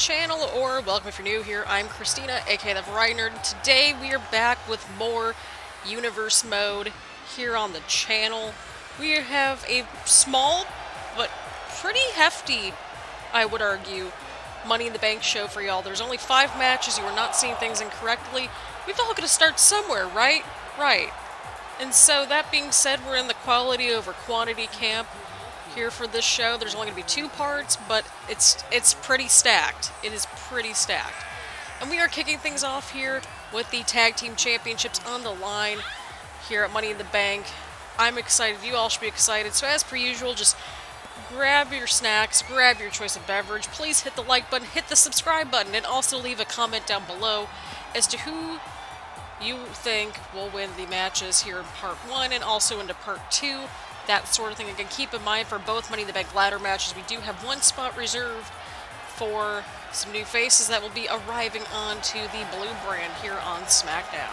channel, or welcome if you're new here. I'm Christina, aka the Variety Nerd, and today we are back with more Universe Mode here on the channel. We have a small, but pretty hefty, I would argue, Money in the Bank show for y'all. There's only 5 matches, you are not seeing things incorrectly. We've all got to start somewhere, right? Right. And so, that being said, we're in the quality over quantity camp here for this show. There's only going to be 2 parts, but it's pretty stacked. It is pretty stacked. And we are kicking things off here with the Tag Team Championships on the line here at Money in the Bank. I'm excited. You all should be excited. So as per usual, just grab your snacks, grab your choice of beverage. Please hit the like button, hit the subscribe button, and also leave a comment down below as to who you think will win the matches here in Part 1 and also into Part 2. That sort of thing. Again, keep in mind for both Money in the Bank ladder matches, we do have 1 spot reserved for some new faces that will be arriving onto the blue brand here on Smackdown.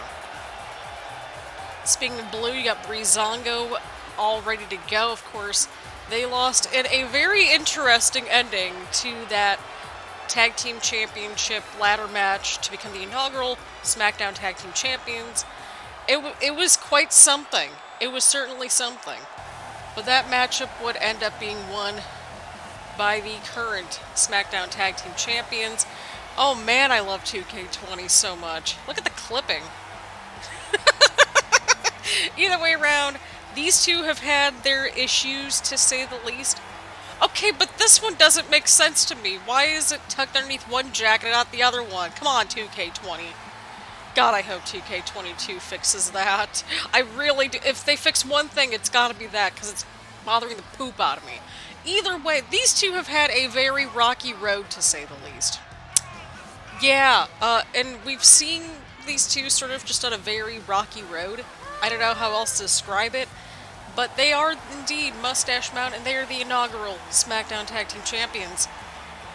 Speaking of blue, you got Breezango all ready to go. Of course, they lost in a very interesting ending to that Tag Team Championship ladder match to become the inaugural Smackdown Tag Team Champions. It was quite something. It was certainly something. But that matchup would end up being won by the current SmackDown Tag Team Champions. Oh man, I love 2K20 so much. Look at the clipping. Either way around, these two have had their issues, to say the least. Okay, but this one doesn't make sense to me. Why is it tucked underneath one jacket and not the other one? Come on, 2K20. God, I hope 2K22 fixes that. I really do. If they fix one thing, it's gotta be that, because it's bothering the poop out of me. Either way, these two have had a very rocky road, to say the least. Yeah, and we've seen these two sort of just on a very rocky road. I don't know how else to describe it, but they are indeed Moustache Mountain, and they are the inaugural SmackDown Tag Team Champions.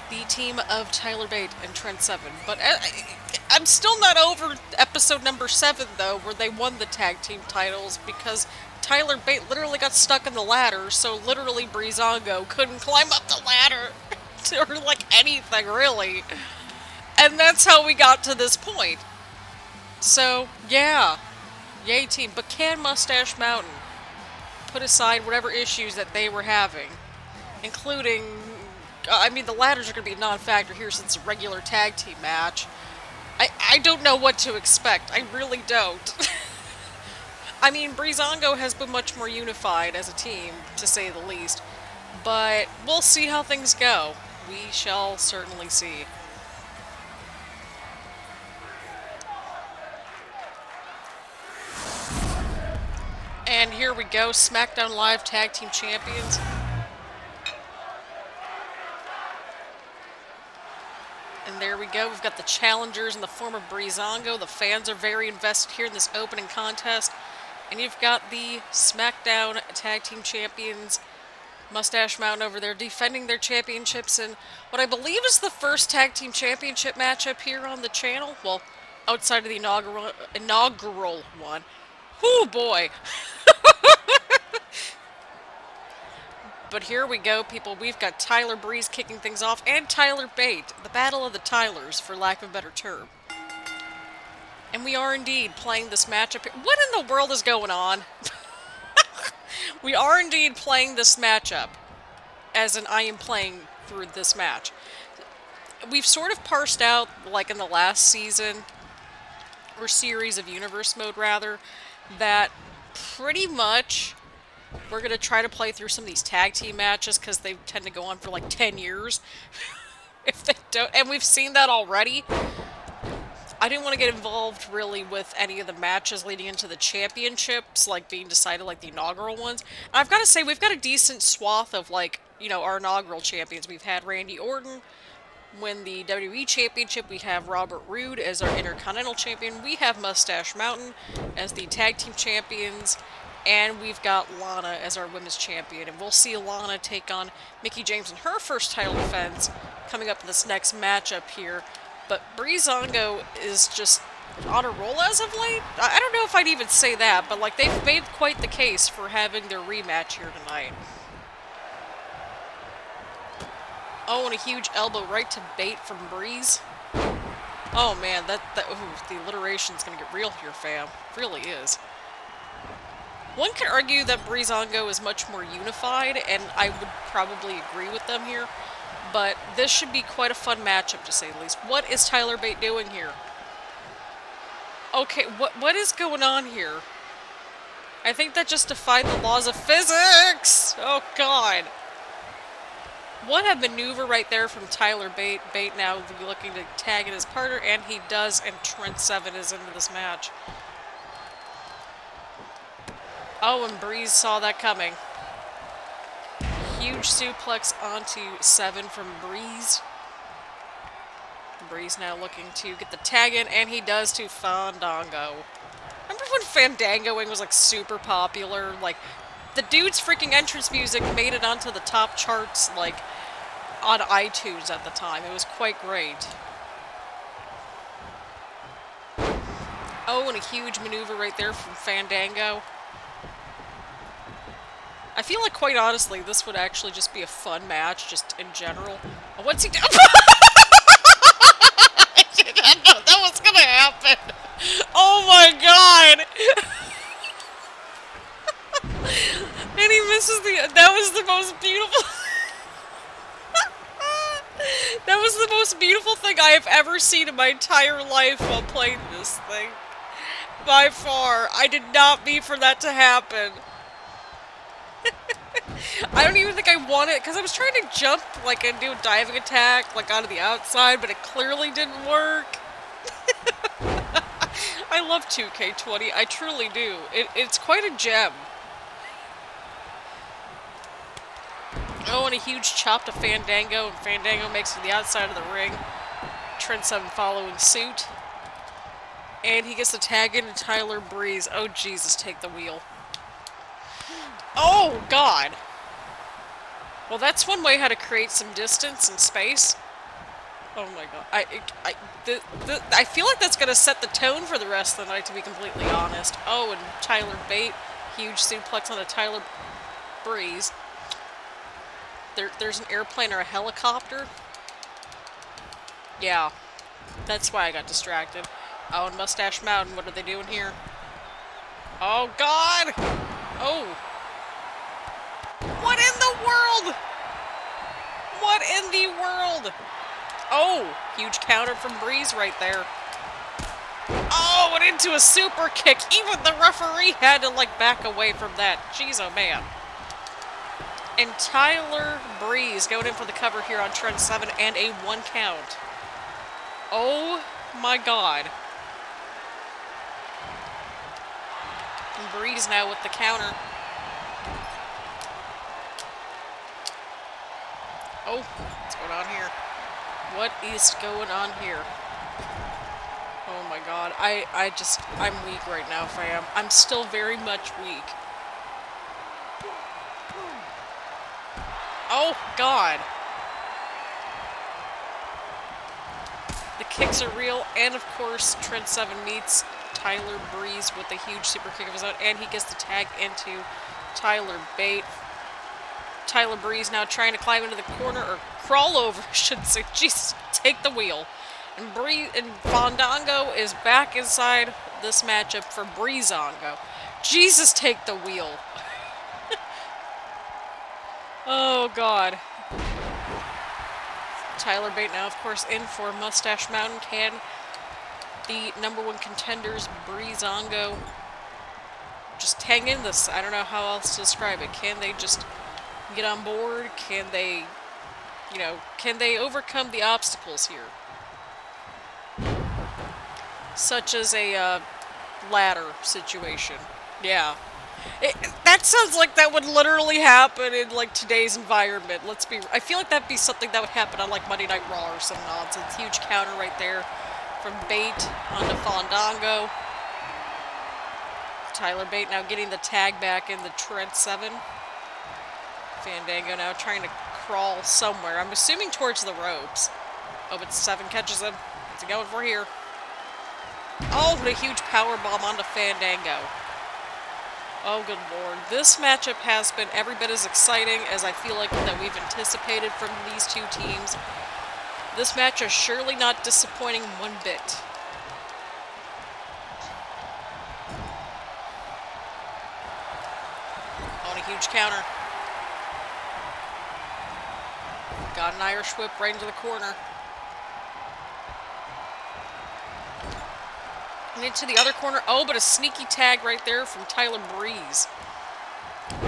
The team of Tyler Bate and Trent Seven. But I'm still not over episode number 7, though, where they won the tag team titles, because Tyler Bate literally got stuck in the ladder, so literally Breezango couldn't climb up the ladder, or like anything, really. And that's how we got to this point. So, yeah. Yay team. But can Moustache Mountain put aside whatever issues that they were having, including... I mean, the ladders are going to be a non-factor here since it's a regular tag team match. I don't know what to expect. I really don't. I mean, Breezango has been much more unified as a team, to say the least. But we'll see how things go. We shall certainly see. And here we go, SmackDown Live Tag Team Champions. And there we go, we've got the challengers in the form of Breezango. The fans are very invested here in this opening contest. And you've got the SmackDown Tag Team Champions, Moustache Mountain over there, defending their championships in what I believe is the first Tag Team Championship matchup here on the channel. Well, outside of the inaugural one. Oh boy! But here we go, people. We've got Tyler Breeze kicking things off, and Tyler Bate. The battle of the Tylers, for lack of a better term. And we are indeed playing this matchup. What in the world is going on? We are indeed playing this matchup, as in I am playing through this match. We've sort of parsed out, like in the last season, or series of Universe Mode, rather, that pretty much... we're going to try to play through some of these tag team matches because they tend to go on for like 10 years. If they don't, and we've seen that already. I didn't want to get involved really with any of the matches leading into the championships, like being decided like the inaugural ones. And I've got to say, we've got a decent swath of like, you know, our inaugural champions. We've had Randy Orton win the WWE Championship. We have Robert Roode as our Intercontinental Champion. We have Moustache Mountain as the Tag Team Champions. And we've got Lana as our Women's Champion. And we'll see Lana take on Mickie James in her first title defense coming up in this next matchup here. But Breezango is just on a roll as of late. I don't know if I'd even say that, but like they've made quite the case for having their rematch here tonight. Oh, and a huge elbow right to bait from Breeze. Oh man, ooh, the alliteration's gonna get real here, fam. Really is. One could argue that Breezango is much more unified, and I would probably agree with them here. But this should be quite a fun matchup, to say the least. What is Tyler Bate doing here? Okay, what is going on here? I think that just defied the laws of physics! Oh god. What a maneuver right there from Tyler Bate. Bate now looking to tag in his partner, and he does, and Trent Seven is into this match. Oh, and Breeze saw that coming. Huge suplex onto Seven from Breeze. Breeze now looking to get the tag in, and he does to Fandango. Remember when Fandangoing was like super popular? Like, the dude's freaking entrance music made it onto the top charts, like, on iTunes at the time. It was quite great. Oh, and a huge maneuver right there from Fandango. I feel like, quite honestly, this would actually just be a fun match, just in general. Oh, what's he doing? I did not know that was gonna happen. Oh my god! And he misses that was the most beautiful... That was the most beautiful thing I have ever seen in my entire life while playing this thing. By far. I did not mean for that to happen. I don't even think I wanted it, because I was trying to jump, like, and do a diving attack, like, onto the outside, but it clearly didn't work. I love 2K20, I truly do. It's quite a gem. Oh, and a huge chop to Fandango, and Fandango makes it to the outside of the ring. Trent Seven following suit. And he gets to tag into Tyler Breeze. Oh, Jesus, take the wheel. Oh, God! Well, that's one way how to create some distance and space. Oh my god. I feel like that's going to set the tone for the rest of the night, to be completely honest. Oh, and Tyler Bate. Huge suplex on a Tyler Breeze. There's an airplane or a helicopter. Yeah. That's why I got distracted. Oh, and Moustache Mountain. What are they doing here? Oh, God! Oh. What in the world? What in the world? Oh, huge counter from Breeze right there. Oh, and into a super kick. Even the referee had to, like, back away from that. Jeez, oh man. And Tyler Breeze going in for the cover here on Trent 7 and a 1 count. Oh my god. And Breeze now with the counter. Oh, what's going on here? What is going on here? Oh my god. I'm weak right now, fam. I'm still very much weak. Oh, God. The kicks are real, and of course, Trent 7 meets Tyler Breeze with a huge super kick of his own, and he gets the tag into Tyler Bate. Tyler Breeze now trying to climb into the corner, or crawl over, I should say. Jesus, take the wheel. And Fandango is back inside this matchup for Breezango. Jesus, take the wheel. Oh, God. Tyler Bate now, of course, in for Moustache Mountain. Can the #1 contenders, Breezango, just hang in this? I don't know how else to describe it. Can they just get on board? Can they, can they overcome the obstacles here? Such as a ladder situation. Yeah. That sounds like that would literally happen in, like, today's environment. I feel like that'd be something that would happen on, like, Monday Night Raw or some nonsense. Huge counter right there from Bate onto Fandango. Tyler Bate now getting the tag back in the Trent 7. Fandango now trying to crawl somewhere. I'm assuming towards the ropes. Oh, but 7 catches him. What's he going for here? Oh, what a huge power bomb onto Fandango. Oh, good lord. This matchup has been every bit as exciting as I feel like that we've anticipated from these two teams. This match is surely not disappointing one bit. On a huge counter. Got an Irish whip right into the corner. And into the other corner. Oh, but a sneaky tag right there from Tyler Breeze.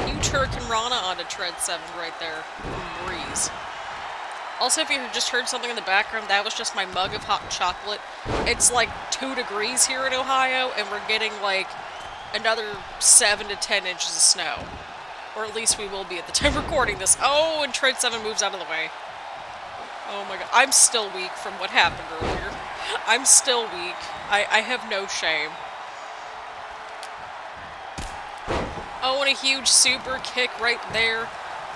Huge Hurricane Rana onto Tread 7 right there from Breeze. Also, if you just heard something in the background, that was just my mug of hot chocolate. It's like 2 degrees here in Ohio, and we're getting like another 7 to 10 inches of snow. Or at least we will be at the time recording this. Oh, and Tread 7 moves out of the way. Oh my god. I'm still weak from what happened earlier. I'm still weak. I have no shame. Oh, and a huge super kick right there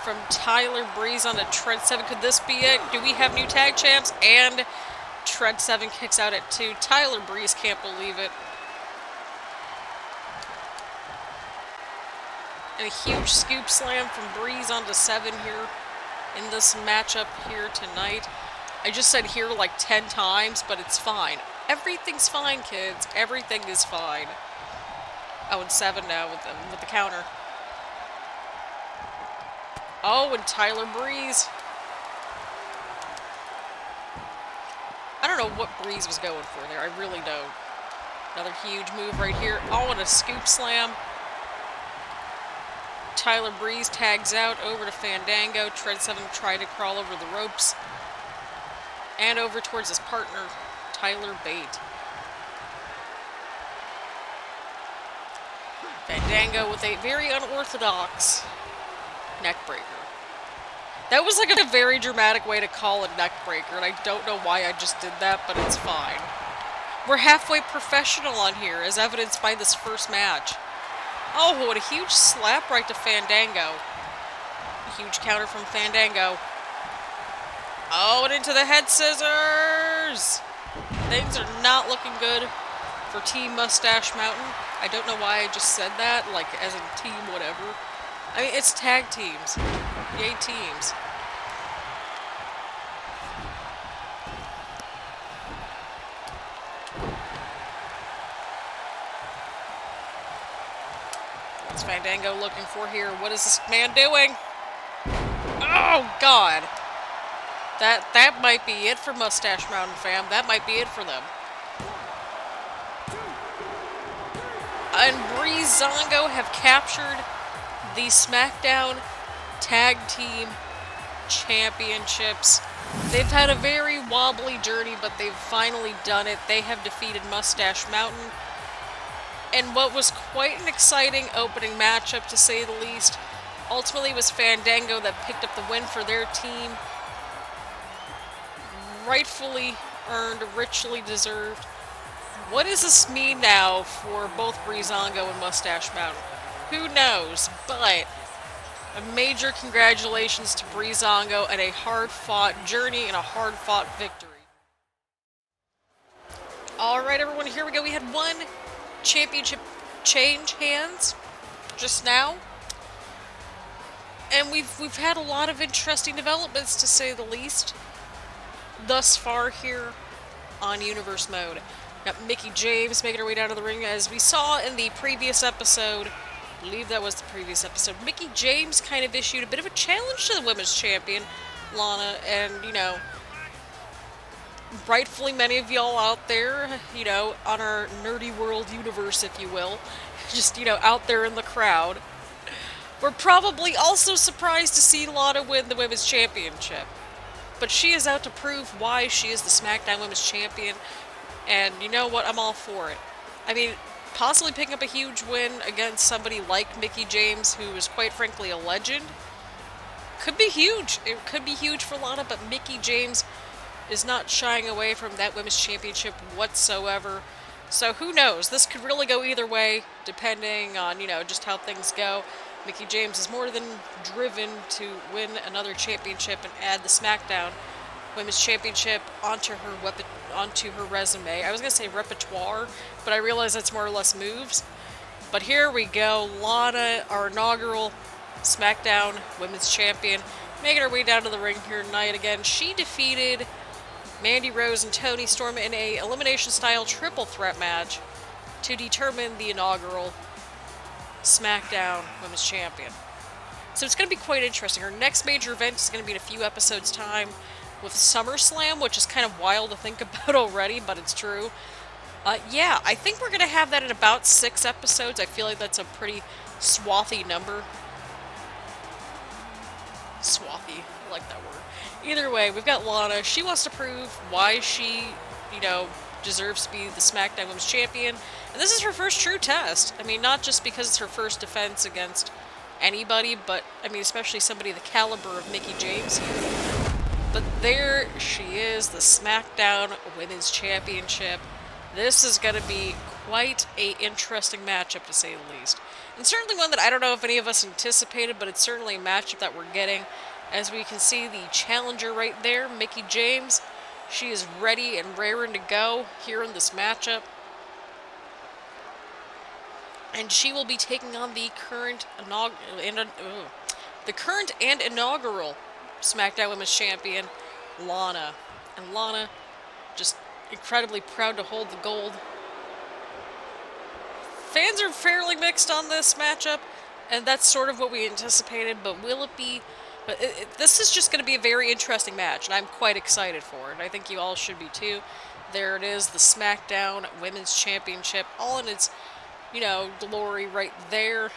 from Tyler Breeze on a Tread 7. Could this be it? Do we have new tag champs? And Tread 7 kicks out at 2. Tyler Breeze can't believe it. And a huge scoop slam from Breeze onto 7 here in this matchup here tonight. I just said here like 10 times, but it's fine. Everything's fine, kids. Everything is fine. Oh, and 7 now with the counter. Oh, and Tyler Breeze. I don't know what Breeze was going for there. I really don't. Another huge move right here. Oh, and a scoop slam. Tyler Breeze tags out over to Fandango. Tread 7 tried to crawl over the ropes. And over towards his partner, Tyler Bate. Fandango with a very unorthodox neckbreaker. That was like a very dramatic way to call a neckbreaker, and I don't know why I just did that, but it's fine. We're halfway professional on here, as evidenced by this first match. Oh, what a huge slap right to Fandango. A huge counter from Fandango. Oh, and into the head scissors! Things are not looking good for Team Moustache Mountain. I don't know why I just said that, like as a team whatever. I mean, it's tag teams. Yay, teams. What's Fandango looking for here? What is this man doing? Oh, God. That might be it for Moustache Mountain fam. That might be it for them. And Breezango have captured the Smackdown Tag Team Championships. They've had a very wobbly journey, but they've finally done it. They have defeated Moustache Mountain. And what was quite an exciting opening matchup, to say the least. Ultimately, it was Fandango that picked up the win for their team. Rightfully earned, richly deserved. What does this mean now for both Breezango and Moustache Mountain? Who knows, but a major congratulations to Breezango and a hard-fought journey and a hard-fought victory. Alright everyone, here we go. We had one championship change hands just now. And we've had a lot of interesting developments, to say the least, thus far here on Universe Mode. Got Mickie James making her way down to the ring, as we saw in the previous episode. I believe that was the previous episode. Mickie James kind of issued a bit of a challenge to the women's champion, Lana, and, you know, rightfully many of y'all out there, you know, on our nerdy world universe, if you will, just, you know, out there in the crowd, we're probably also surprised to see Lana win the women's championship. But she is out to prove why she is the SmackDown Women's Champion, and you know what, I'm all for it. I mean, possibly picking up a huge win against somebody like Mickie James, who is quite frankly a legend, could be huge. It could be huge for Lana, but Mickie James is not shying away from that Women's Championship whatsoever. So who knows? This could really go either way, depending on, you know, just how things go. Mickie James is more than driven to win another championship and add the SmackDown Women's Championship onto her resume. I was going to say repertoire, but I realize that's more or less moves. But here we go. Lana, our inaugural Smackdown Women's Champion, making her way down to the ring here tonight again. She defeated Mandy Rose and Toni Storm in a elimination-style triple threat match to determine the inaugural Smackdown Women's Champion. So it's going to be quite interesting. Her next major event is going to be in a few episodes' time with SummerSlam, which is kind of wild to think about already, but it's true. Yeah, I think we're going to have that in about 6 episodes. I feel like that's a pretty swathy number. Swathy, I like that word. Either way, we've got Lana. She wants to prove why she, deserves to be the SmackDown Women's Champion. And this is her first true test. I mean, not just because it's her first defense against anybody, but, I mean, especially somebody the caliber of Mickie James here. But there she is, the SmackDown Women's Championship. This is going to be quite a interesting matchup, to say the least. And certainly one that I don't know if any of us anticipated, but it's certainly a matchup that we're getting. As we can see, the challenger right there, Mickie James, she is ready and raring to go here in this matchup. And she will be taking on the current and inaugural SmackDown Women's Champion, Lana. And Lana, just incredibly proud to hold the gold. Fans are fairly mixed on this matchup, and that's sort of what we anticipated, but will it be... But this is just going to be a very interesting match, and I'm quite excited for it. I think you all should be too. There it is, the SmackDown Women's Championship, all in its, glory right there.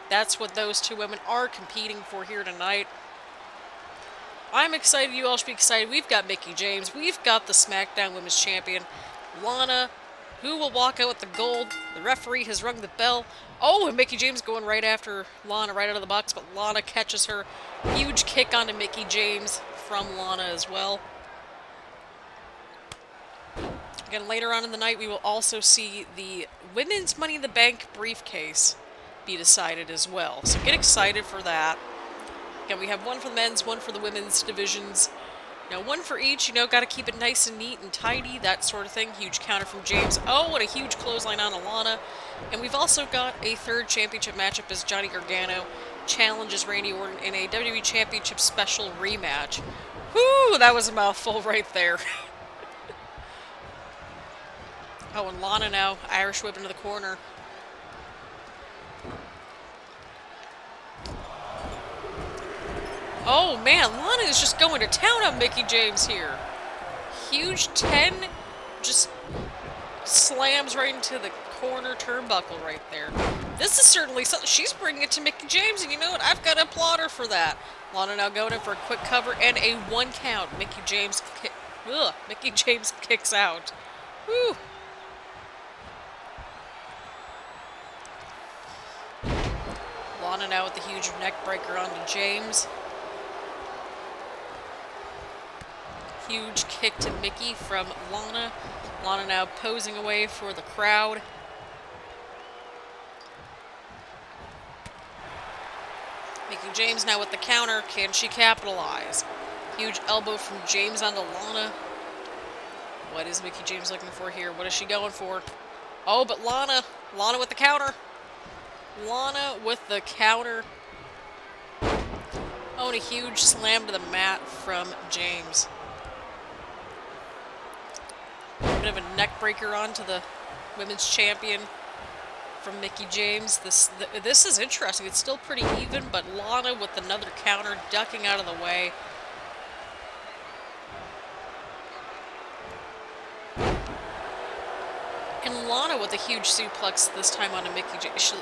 That's what those two women are competing for here tonight. I'm excited. You all should be excited. We've got Mickie James. We've got the SmackDown Women's Champion, Lana, who will walk out with the gold. The referee has rung the bell. Oh, and Mickie James going right after Lana, right out of the box, but Lana catches her. Huge kick onto Mickie James from Lana as well. Again, later on in the night, we will also see the Women's Money in the Bank briefcase be decided as well. So get excited for that. Again, we have one for the men's, one for the women's divisions. One for each, got to keep it nice and neat and tidy, that sort of thing. Huge counter from James. Oh, and a huge clothesline on Lana. And we've also got a third championship matchup as Johnny Gargano challenges Randy Orton in a WWE Championship special rematch. Whoo, that was a mouthful right there. Oh, and Lana now, Irish whip into the corner. Oh man, Lana is just going to town on Mickie James here. Huge 10, just slams right into the corner turnbuckle right there. This is certainly something. She's bringing it to Mickie James, and you know what? I've got to applaud her for that. Lana now going in for a quick cover and a 1 count. Mickie James kicks out. Woo. Lana now with the huge neck breaker onto James. Huge kick to Mickie from Lana. Lana now posing away for the crowd. Mickie James now with the counter. Can she capitalize? Huge elbow from James onto Lana. What is Mickie James looking for here? What is she going for? Oh, but Lana with the counter. Lana with the counter. Oh, and a huge slam to the mat from James. Bit of a neck breaker onto the women's champion from Mickie James. This is interesting. It's still pretty even, but Lana with another counter, ducking out of the way. And Lana with a huge suplex this time onto Mickie James.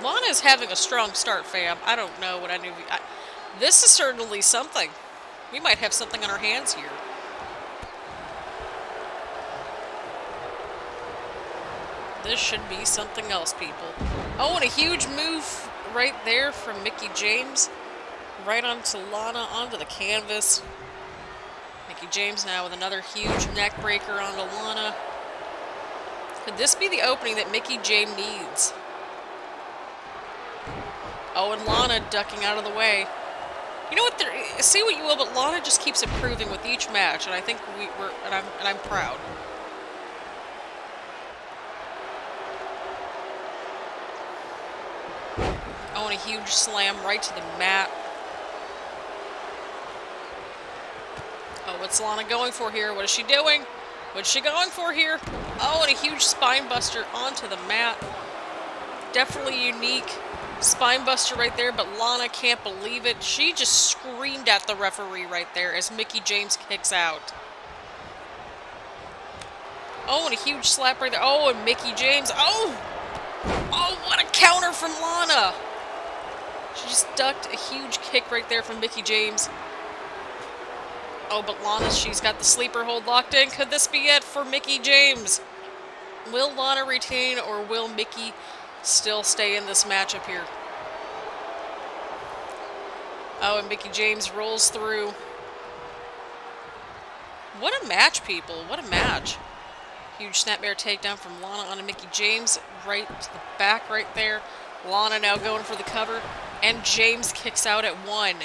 Lana is having a strong start, fam. I don't know what I knew. This is certainly something. We might have something on our hands here. This should be something else, people. Oh, and a huge move right there from Mickie James. Right onto Lana, onto the canvas. Mickie James now with another huge neck breaker onto Lana. Could this be the opening that Mickie James needs? Oh, and Lana ducking out of the way. You know what? Say what you will, but Lana just keeps improving with each match, and I think I'm proud. and a huge slam right to the mat. Oh, what's Lana going for here? What is she doing? What's she going for here? Oh, and a huge spine buster onto the mat. Definitely unique spine buster right there, but Lana can't believe it. She just screamed at the referee right there as Mickie James kicks out. Oh, and a huge slap right there. Oh, and Mickie James. Oh! Oh, what a counter from Lana! She just ducked a huge kick right there from Mickie James. Oh, but Lana, she's got the sleeper hold locked in. Could this be it for Mickie James? Will Lana retain, or will Mickie still stay in this matchup here? Oh, and Mickie James rolls through. What a match, people. What a match. Huge snapmare takedown from Lana onto Mickie James. Right to the back right there. Lana now going for the cover. And James kicks out at 1.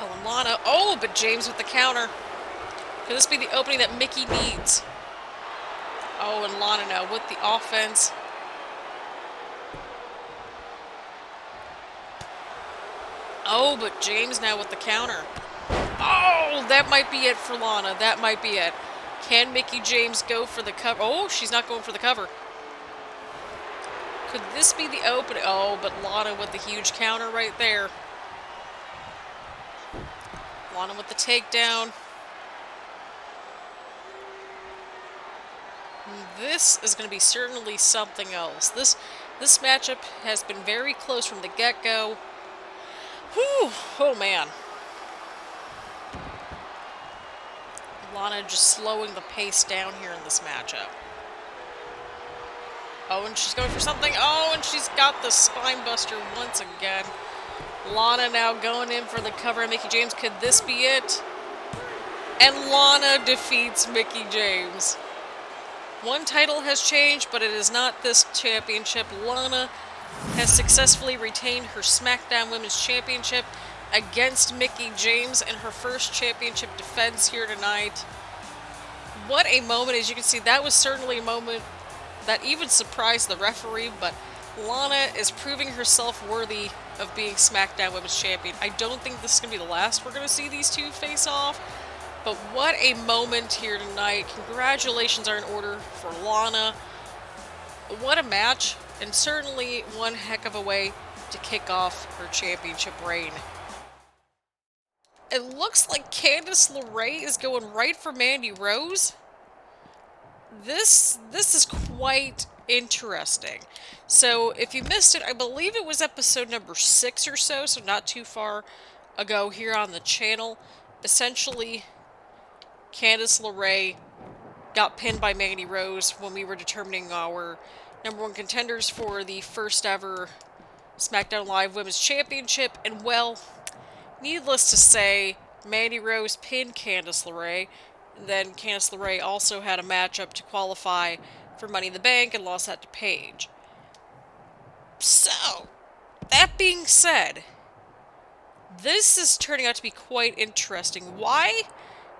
Oh, and Lana. Oh, but James with the counter. Could this be the opening that Mickie needs? Oh, and Lana now with the offense. Oh, but James now with the counter. Oh, that might be it for Lana. That might be it. Can Mickie James go for the cover? Oh, she's not going for the cover. Could this be the opening? Oh, but Lana with the huge counter right there. Lana with the takedown. This is going to be certainly something else. This matchup has been very close from the get-go. Whew! Oh, man. Lana just slowing the pace down here in this matchup. Oh, and she's going for something. Oh, and she's got the spine buster once again. Lana now going in for the cover of Mickie James. Could this be it? And Lana defeats Mickie James. One title has changed, but it is not this championship. Lana has successfully retained her SmackDown Women's Championship against Mickie James in her first championship defense here tonight. What a moment. As you can see, that was certainly a moment that even surprised the referee, but Lana is proving herself worthy of being SmackDown Women's Champion. I don't think this is going to be the last we're going to see these two face off, but what a moment here tonight. Congratulations are in order for Lana. What a match, and certainly one heck of a way to kick off her championship reign. It looks like Candice LeRae is going right for Mandy Rose. This is quite interesting. So, if you missed it, I believe it was episode number 6 or so not too far ago here on the channel. Essentially, Candice LeRae got pinned by Mandy Rose when we were determining our #1 contenders for the first ever SmackDown Live Women's Championship, and well, needless to say, Mandy Rose pinned Candice LeRae. Then Candice LeRae also had a matchup to qualify for Money in the Bank and lost that to Paige. So, that being said, this is turning out to be quite interesting. Why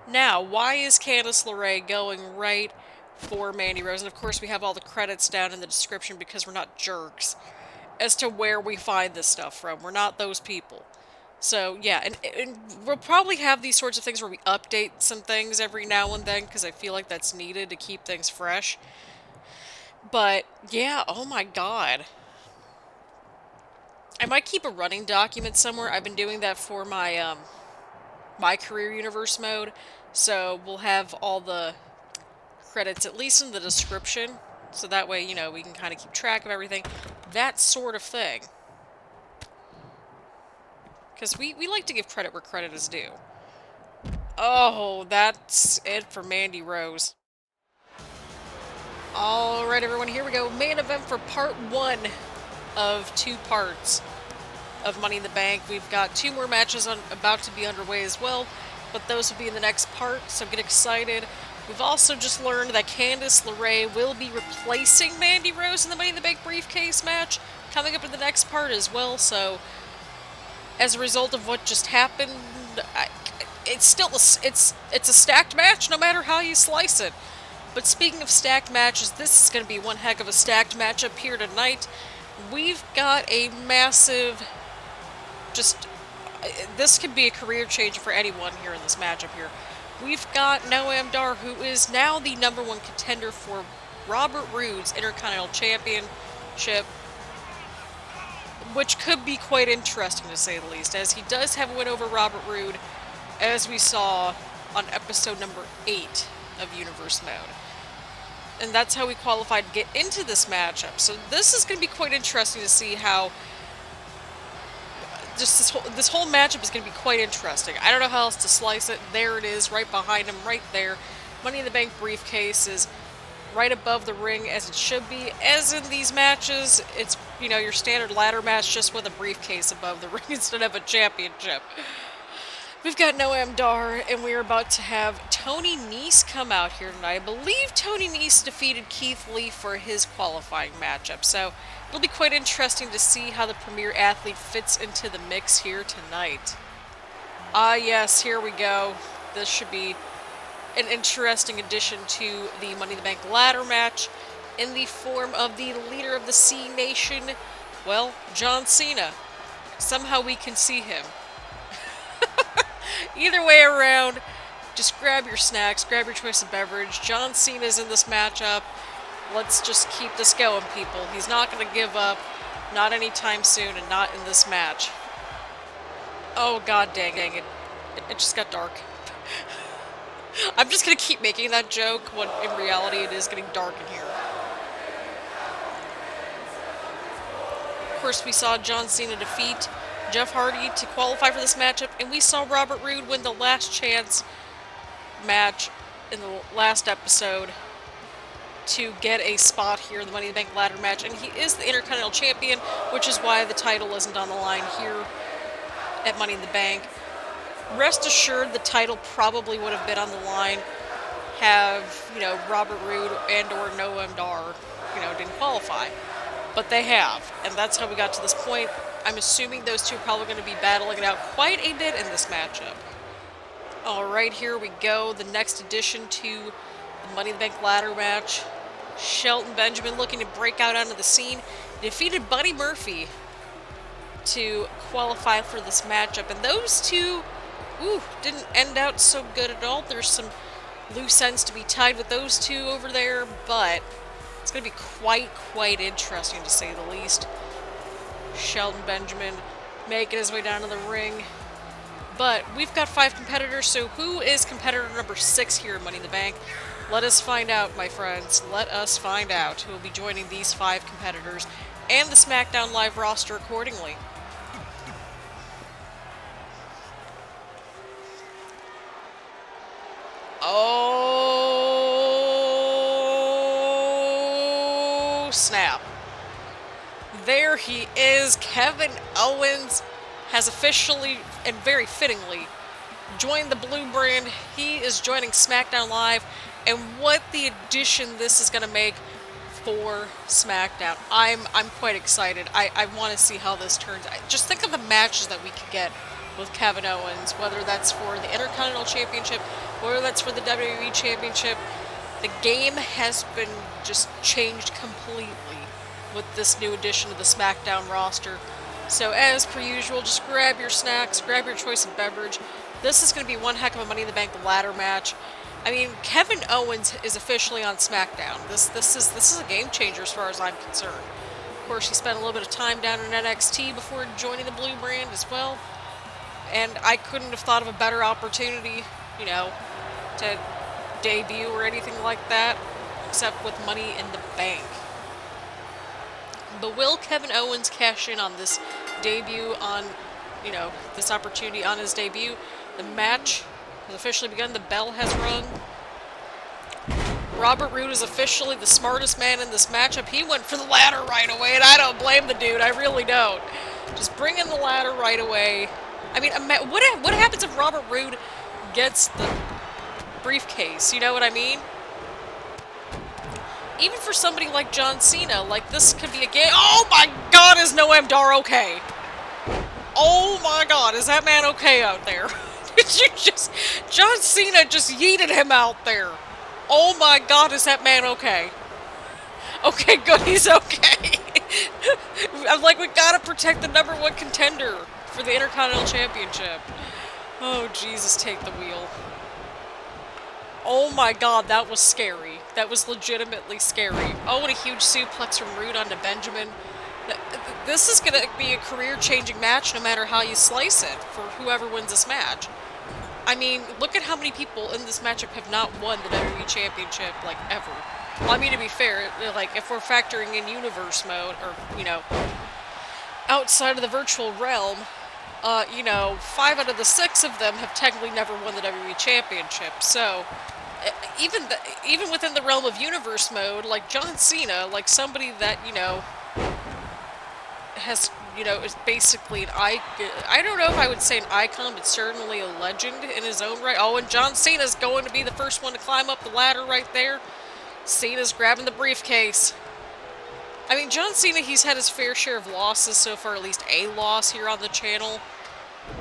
now? Why is Candice LeRae going right for Mandy Rose? And of course, we have all the credits down in the description because we're not jerks as to where we find this stuff from. We're not those people. So, yeah, and we'll probably have these sorts of things where we update some things every now and then, because I feel like that's needed to keep things fresh. But, yeah, oh my god. I might keep a running document somewhere. I've been doing that for my, my career universe mode, so we'll have all the credits, at least in the description, so that way, you know, we can kind of keep track of everything. That sort of thing. Because we like to give credit where credit is due. Oh, that's it for Mandy Rose. Alright, everyone, here we go. Main event for part 1 of 2 parts of Money in the Bank. We've got 2 more matches about to be underway as well, but those will be in the next part, so get excited. We've also just learned that Candice LeRae will be replacing Mandy Rose in the Money in the Bank briefcase match coming up in the next part as well, so as a result of what just happened, it's still it's a stacked match no matter how you slice it. But speaking of stacked matches, this is going to be one heck of a stacked matchup here tonight. We've got a massive, this could be a career changer for anyone here in this matchup here. We've got Noam, who is now the #1 contender for Robert Roode's Intercontinental Championship, which could be quite interesting to say the least, as he does have a win over Robert Roode, as we saw on episode number 8 of Universe Mode. And that's how we qualified to get into this matchup. So this is going to be quite interesting to see how just this whole matchup is going to be quite interesting. I don't know how else to slice it. There it is, right behind him, right there. Money in the Bank briefcase is right above the ring, as it should be. As in these matches, it's, you know, your standard ladder match, just with a briefcase above the ring instead of a championship. We've got Noam Dar, and we're about to have Tony Nese come out here tonight. I believe Tony Nese defeated Keith Lee for his qualifying matchup, so it'll be quite interesting to see how the premier athlete fits into the mix here tonight. Yes, here we go. This should be an interesting addition to the Money in the Bank ladder match in the form of the leader of the C Nation, well, John Cena. Somehow we can see him. Either way around, just grab your snacks, grab your choice of beverage. John Cena's in this matchup. Let's just keep this going, people. He's not going to give up, not anytime soon, and not in this match. Oh, god dang it. It just got dark. I'm just going to keep making that joke when in reality it is getting dark in here. Of course, we saw John Cena defeat Jeff Hardy to qualify for this matchup, and we saw Robert Roode win the last chance match in the last episode to get a spot here in the Money in the Bank ladder match, and he is the Intercontinental Champion, which is why the title isn't on the line here at Money in the Bank. Rest assured, the title probably would have been on the line have, you know, Robert Roode and or Noam Dar, you know, didn't qualify. But they have, and that's how we got to this point. I'm assuming those two are probably going to be battling it out quite a bit in this matchup. Alright, here we go. The next addition to the Money in the Bank ladder match. Shelton Benjamin looking to break out onto the scene. Defeated Buddy Murphy to qualify for this matchup. And those two, didn't end out so good at all. There's some loose ends to be tied with those two over there, but it's going to be quite interesting to say the least. Shelton Benjamin making his way down to the ring. But we've got 5 competitors, so who is competitor number 6 here in Money in the Bank? Let us find out, my friends. Let us find out who will be joining these 5 competitors and the Smackdown Live roster accordingly. Oh, snap. There he is. Kevin Owens has officially, and very fittingly, joined the Blue Brand. He is joining SmackDown Live, and what the addition this is going to make for SmackDown. I'm quite excited. I want to see how this turns out. Just think of the matches that we could get with Kevin Owens, whether that's for the Intercontinental Championship, whether that's for the WWE Championship. The game has been just changed completely with this new addition to the SmackDown roster. So as per usual, just grab your snacks, grab your choice of beverage. This is going to be one heck of a Money in the Bank ladder match. I mean, Kevin Owens is officially on SmackDown. This is a game changer as far as I'm concerned. Of course, he spent a little bit of time down in NXT before joining the Blue Brand as well. And I couldn't have thought of a better opportunity, you know, to debut or anything like that, except with Money in the Bank. But will Kevin Owens cash in on this debut, on, you know, this opportunity on his debut? The match has officially begun. The bell has rung. Robert Roode is officially the smartest man in this matchup. He went for the ladder right away, and I don't blame the dude. I really don't. Just bring in the ladder right away. I mean, what happens if Robert Roode gets the briefcase? You know what I mean? Even for somebody like John Cena, like, this could be a game. Oh my god, is Noam Dar okay? Oh my god, is that man okay out there? Did you just... John Cena just yeeted him out there. Oh my god, is that man okay? Okay, good, he's okay. I'm like, we gotta protect the #1 contender for the Intercontinental Championship. Oh, Jesus, take the wheel. Oh my god, that was scary. That was legitimately scary. Oh, and a huge suplex from Roode onto Benjamin. This is gonna be a career-changing match no matter how you slice it for whoever wins this match. I mean, look at how many people in this matchup have not won the WWE Championship, like, ever. Well, I mean, to be fair, like, if we're factoring in universe mode, or, you know, outside of the virtual realm, you know, 5 out of the 6 of them have technically never won the WWE Championship. So, even within the realm of universe mode, like John Cena, like somebody that, you know, has, you know, is basically an icon. I don't know if I would say an icon, but certainly a legend in his own right. Oh, and John Cena's going to be the first one to climb up the ladder right there. Cena's grabbing the briefcase. I mean, John Cena, he's had his fair share of losses so far, at least a loss here on the channel.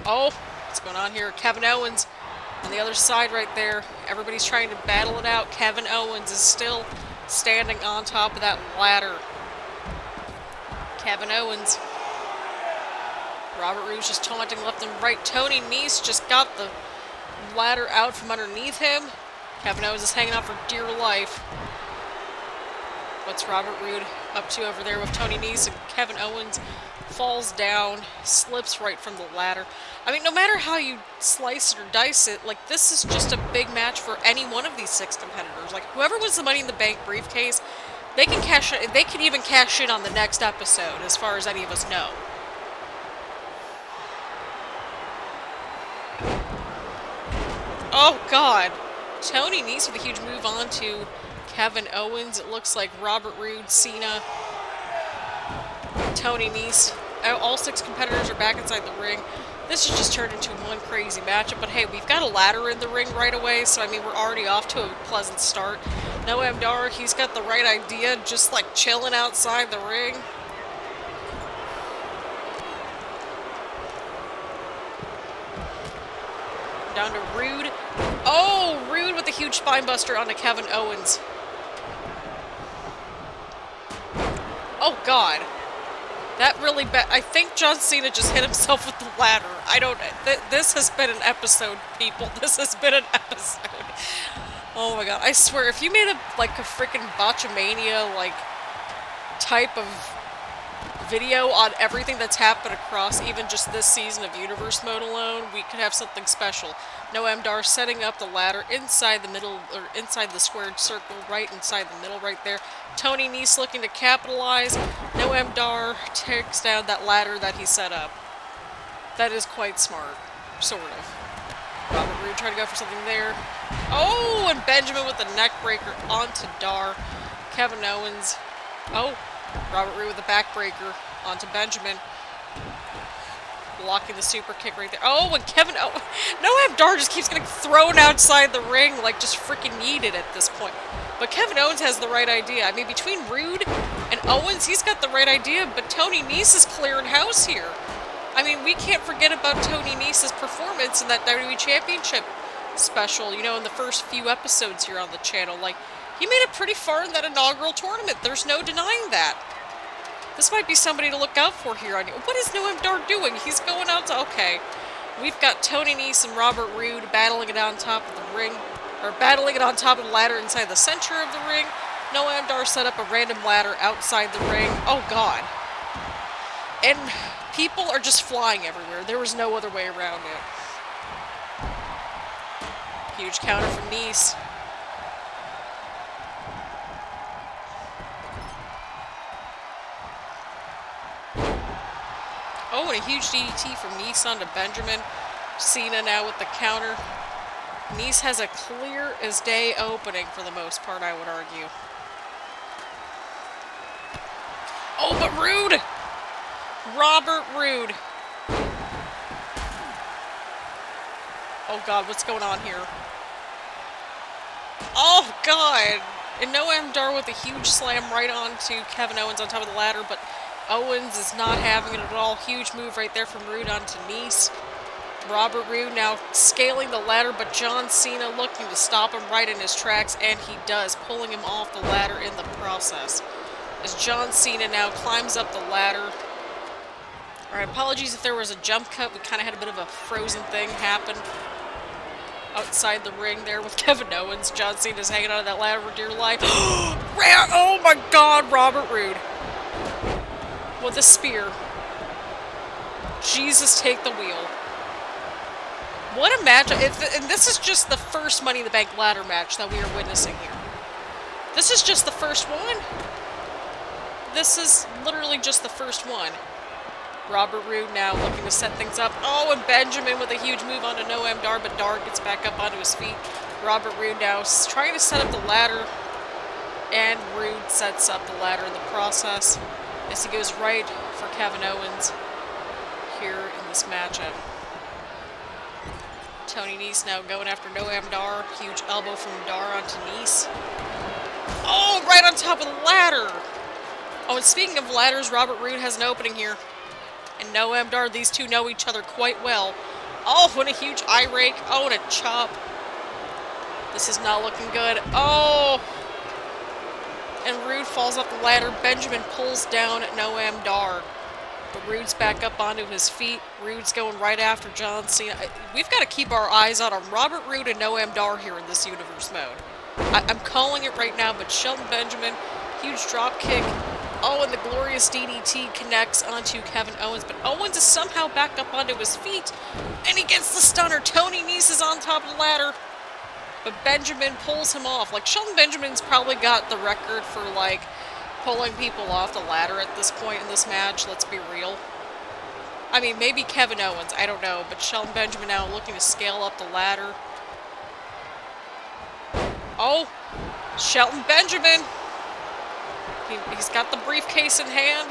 Oh, what's going on here? Kevin Owens on the other side right there. Everybody's trying to battle it out. Kevin Owens is still standing on top of that ladder. Kevin Owens. Robert Roode's just taunting left and right. Tony Nese just got the ladder out from underneath him. Kevin Owens is hanging out for dear life. What's Robert Roode up to over there with Tony Nese? And Kevin Owens falls down, slips right from the ladder. I mean, no matter how you slice it or dice it, like, this is just a big match for any one of these 6 competitors. Like, whoever wins the Money in the Bank briefcase, they can cash in. They can even cash in on the next episode, as far as any of us know. Oh, God. Tony Nese with a huge move on to Kevin Owens. It looks like Robert Roode, Cena, Tony Nese. All 6 competitors are back inside the ring. This has just turned into one crazy matchup. But hey, we've got a ladder in the ring right away, so I mean, we're already off to a pleasant start. Noam Dar, he's got the right idea, just like chilling outside the ring. Down to Roode. Oh, Roode with a huge spinebuster onto Kevin Owens. Oh, God. That really I think John Cena just hit himself with the ladder. I don't... This has been an episode, people. This has been an episode. Oh, my God. I swear, if you made a freaking Botchamania, like, type of video on everything that's happened across even just this season of Universe Mode alone, we could have something special. Noam Dar setting up the ladder inside the middle, or inside the squared circle, right inside the middle right there. Tony Nese looking to capitalize. Noam Dar takes down that ladder that he set up. That is quite smart, sort of. Robert Roode trying to go for something there. Oh, and Benjamin with the neck breaker onto Dar. Kevin Owens. Oh, Robert Roode with the backbreaker onto Benjamin. Blocking the super kick right there. Oh, and Kevin Owens. Noam Dar just keeps getting thrown outside the ring, like just freaking yeeted at this point. But Kevin Owens has the right idea. I mean, between Roode and Owens, he's got the right idea, but Tony Nese is clearing house here. I mean, we can't forget about Tony Nese's performance in that WWE Championship special, you know, in the first few episodes here on the channel. Like, he made it pretty far in that inaugural tournament. There's no denying that. This might be somebody to look out for here on you. What is Noam Dar doing? He's going out to... Okay. We've got Tony Nese and Robert Roode battling it on top of the ring. Or battling it on top of the ladder inside the center of the ring. Noam Dar set up a random ladder outside the ring. Oh, God. And people are just flying everywhere. There was no other way around it. Huge counter from Nese. Oh, and a huge DDT from Nese onto Benjamin. Cena now with the counter. Nese has a clear as day opening for the most part, I would argue. Oh, but Roode! Robert Roode. Oh, God, what's going on here? Oh, God! And Noam Dar with a huge slam right onto Kevin Owens on top of the ladder, but Owens is not having it at all. Huge move right there from Roode onto Nese. Robert Roode now scaling the ladder, but John Cena looking to stop him right in his tracks, and he does, pulling him off the ladder in the process. As John Cena now climbs up the ladder. Alright, apologies if there was a jump cut. We kind of had a bit of a frozen thing happen outside the ring there with Kevin Owens. John Cena's hanging out of that ladder for dear life. Oh my god, Robert Roode. With a spear. Jesus, take the wheel. What a match. And this is just the first Money in the Bank ladder match that we are witnessing here. This is just the first one. This is literally just the first one. Robert Roode now looking to set things up. Oh, and Benjamin with a huge move onto Noam Dar, but Dar gets back up onto his feet. Robert Roode now trying to set up the ladder, and Roode sets up the ladder in the process as he goes right for Kevin Owens here in this matchup. Tony Nese now going after Noam Dar. Huge elbow from Dar onto Nese. Oh, right on top of the ladder! Oh, and speaking of ladders, Robert Roode has an opening here. And Noam Dar, these two know each other quite well. Oh, and a huge eye rake. Oh, and a chop. This is not looking good. Oh! And Roode falls off the ladder. Benjamin pulls down Noam Dar. But Roode's back up onto his feet. Roode's going right after John Cena. We've got to keep our eyes out on Robert Roode and Noam Dar here in this universe mode. I'm calling it right now, but Shelton Benjamin, huge drop kick. Oh, and the glorious DDT connects onto Kevin Owens, but Owens is somehow back up onto his feet, and he gets the stunner. Tony Nese is on top of the ladder, but Benjamin pulls him off. Like, Shelton Benjamin's probably got the record for, like, pulling people off the ladder at this point in this match, let's be real. I mean, maybe Kevin Owens, I don't know, but Shelton Benjamin now looking to scale up the ladder. Oh, Shelton Benjamin! He's got the briefcase in hand,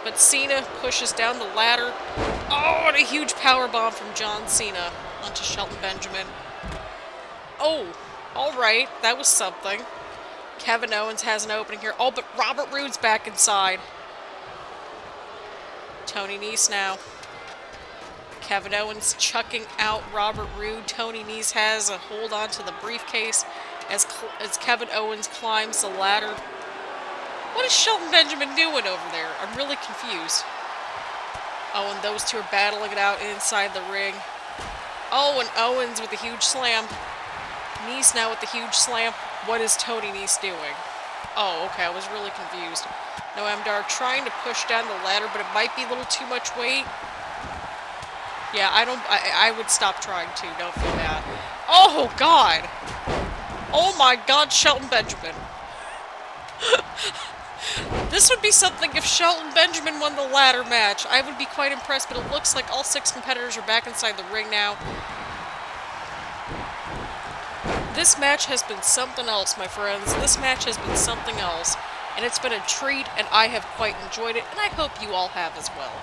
but Cena pushes down the ladder. Oh, and a huge powerbomb from John Cena onto Shelton Benjamin. Oh, alright, that was something. Kevin Owens has an opening here. Oh, but Robert Roode's back inside. Tony Nese now. Kevin Owens chucking out Robert Roode. Tony Nese has a hold on to the briefcase as Kevin Owens climbs the ladder. What is Shelton Benjamin doing over there? I'm really confused. Oh, and those two are battling it out inside the ring. Oh, and Owens with a huge slam. Nese now with the huge slam. What is Tony Nese doing? Oh, okay, I was really confused. Noam Dar trying to push down the ladder, but it might be a little too much weight. Yeah, I would stop trying too, don't feel bad. Oh, God! Oh my God, Shelton Benjamin. This would be something if Shelton Benjamin won the ladder match. I would be quite impressed, but it looks like all 6 competitors are back inside the ring now. This match has been something else, my friends. This match has been something else. And it's been a treat, and I have quite enjoyed it, and I hope you all have as well.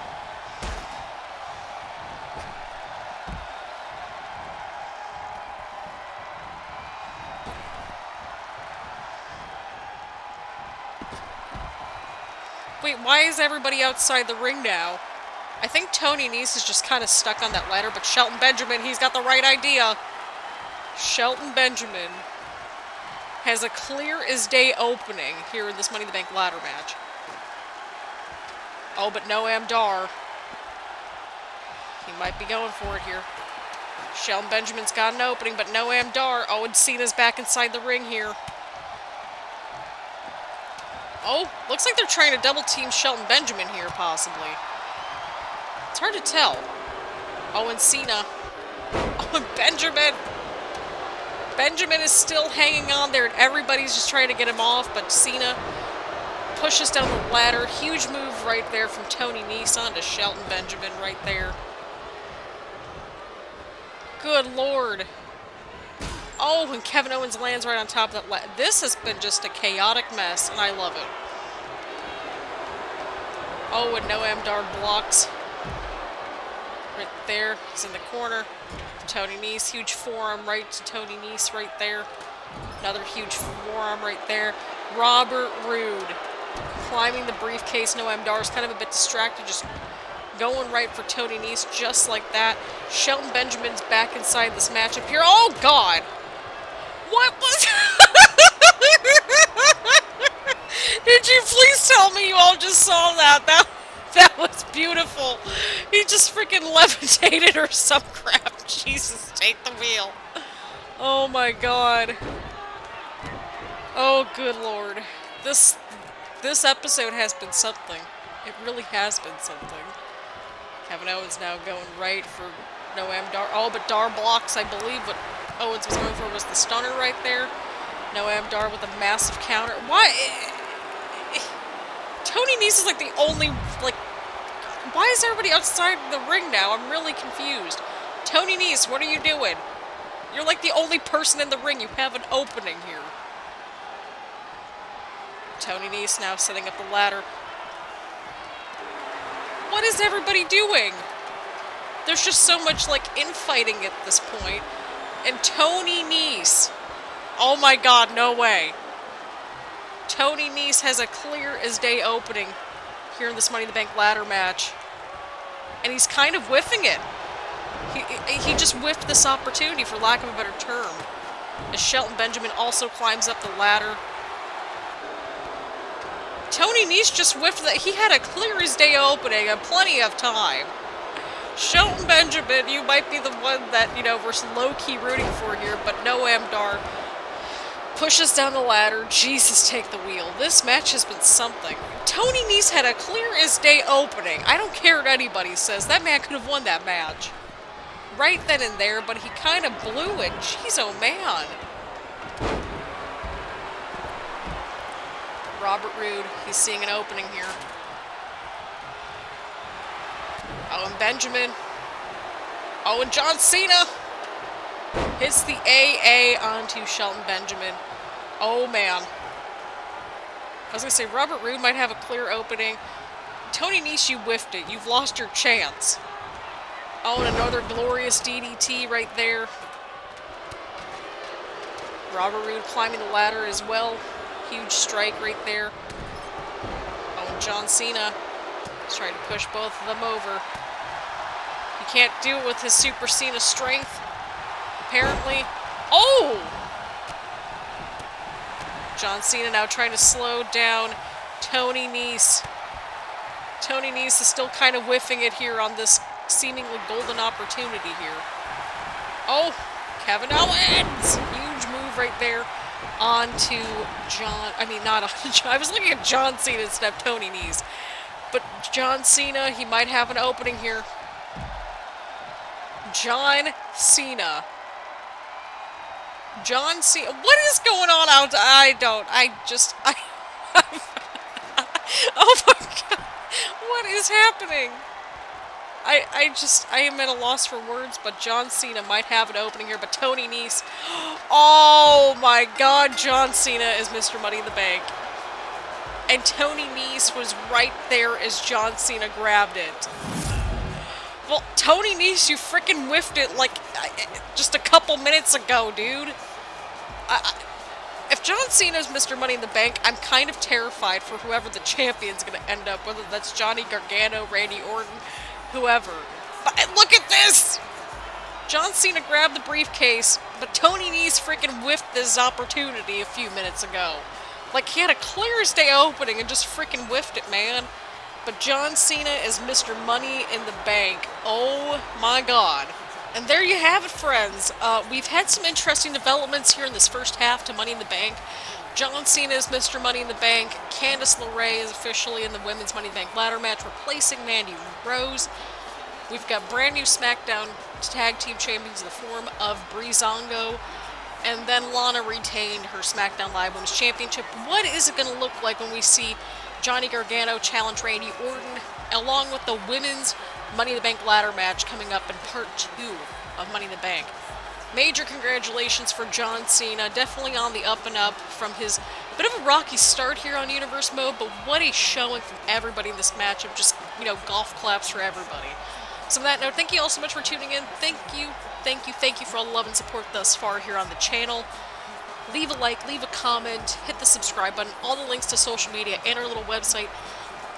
Wait, why is everybody outside the ring now? I think Tony Nese is just kind of stuck on that ladder, but Shelton Benjamin, he's got the right idea. Shelton Benjamin has a clear-as-day opening here in this Money in the Bank ladder match. Oh, but Noam Dar, he might be going for it here. Shelton Benjamin's got an opening, but Noam Dar, oh, and Cena's back inside the ring here. Oh, looks like they're trying to double-team Shelton Benjamin here, possibly. It's hard to tell. Oh, and Cena. Oh, and Benjamin. Benjamin is still hanging on there, and everybody's just trying to get him off, but Cena pushes down the ladder. Huge move right there from Tony Nese onto Shelton Benjamin right there. Good Lord. Oh, and Kevin Owens lands right on top of that ladder. This has been just a chaotic mess, and I love it. Oh, and Noam Dar blocks. Right there. He's in the corner. Tony Nese, huge forearm right to Tony Nese right there. Another huge forearm right there. Robert Roode climbing the briefcase. Noam Dar's kind of a bit distracted, just Going right for Tony Nese, just like that. Shelton Benjamin's back inside this matchup here. Oh, God! What was... Did you please tell me you all just saw that? That was beautiful. He just freaking levitated or some crap. Jesus, take the wheel. Oh, my God. Oh, good Lord. This episode has been something. It really has been something. Kevin Owens now going right for Noam Dar. Oh, but Dar blocks. I believe what Owens was going for was the stunner right there. Noam Dar with a massive counter. Why? Tony Nese is like the only, like, why is everybody outside the ring now? I'm really confused. Tony Nese, what are you doing? You're like the only person in the ring. You have an opening here. Tony Nese now setting up the ladder. What is everybody doing? There's just so much, like, infighting at this point. And Tony Nese. Oh my God, no way. Tony Nese has a clear as day opening here in this Money in the Bank ladder match. And he's kind of whiffing it. He just whiffed this opportunity, for lack of a better term. As Shelton Benjamin also climbs up the ladder. Tony Nese just whiffed that. He had a clear as day opening and plenty of time. Shelton Benjamin, you might be the one that, you know, we're low-key rooting for here, but Noam Dar pushes down the ladder. Jesus, take the wheel. This match has been something. Tony Nese had a clear as day opening. I don't care what anybody says. That man could have won that match right then and there, but he kind of blew it. Jeez, oh man. Robert Roode, he's seeing an opening here. Owen Benjamin. Oh, and John Cena hits the AA onto Shelton Benjamin. Oh, man. I was going to say, Robert Roode might have a clear opening. Tony Nese, you whiffed it. You've lost your chance. Oh, and another glorious DDT right there. Robert Roode climbing the ladder as well. Huge strike right there. Oh, and John Cena is trying to push both of them over. He can't do it with his Super Cena strength, apparently. Oh! John Cena now trying to slow down Tony Nese. Tony Nese is still kind of whiffing it here on this seemingly golden opportunity here. Oh, Kevin Owens! Huge move right there onto John. I mean, not on John. I was looking at John Cena instead of Tony Nese. But John Cena, he might have an opening here. John Cena. John Cena. What is going on out? Oh my God. What is happening? I am at a loss for words, but John Cena might have an opening here, but Tony Nese. Oh my God, John Cena is Mr. Money in the Bank. And Tony Nese was right there as John Cena grabbed it. Well, Tony Nese, you freaking whiffed it like just a couple minutes ago, dude. If John Cena's Mr. Money in the Bank, I'm kind of terrified for whoever the champion's going to end up, whether that's Johnny Gargano, Randy Orton, whoever. But look at this! John Cena grabbed the briefcase, but Tony Nese freaking whiffed this opportunity a few minutes ago. Like, he had a clear as day opening and just freaking whiffed it, man. But John Cena is Mr. Money in the Bank. Oh my God. And there you have it, friends. We've had some interesting developments here in this first half to Money in the Bank. John Cena is Mr. Money in the Bank. Candice LeRae is officially in the Women's Money in the Bank ladder match, replacing Mandy Rose. We've got brand new Smackdown Tag Team Champions in the form of Breezango. And then Lana retained her SmackDown Live Women's Championship. What is it going to look like when we see Johnny Gargano challenge Randy Orton, along with the Women's Money in the Bank ladder match coming up in part 2 of Money in the Bank? Major congratulations for John Cena, definitely on the up and up from his bit of a rocky start here on Universe Mode, but what a showing from everybody in this matchup. Just, you know, golf claps for everybody. So on that note, thank you all so much for tuning in. Thank you for all the love and support thus far here on the channel. Leave a like, leave a comment, hit the subscribe button, all the links to social media and our little website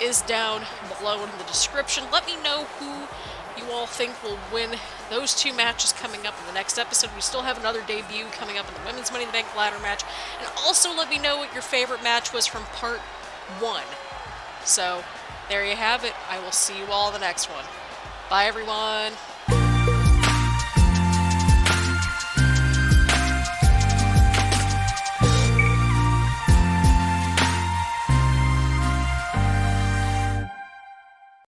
is down below in the description. Let me know who you all think will win those 2 matches coming up in the next episode. We still have another debut coming up in the Women's Money in the Bank ladder match. And also let me know what your favorite match was from part 1. So, there you have it. I will see you all in the next one. Bye, everyone.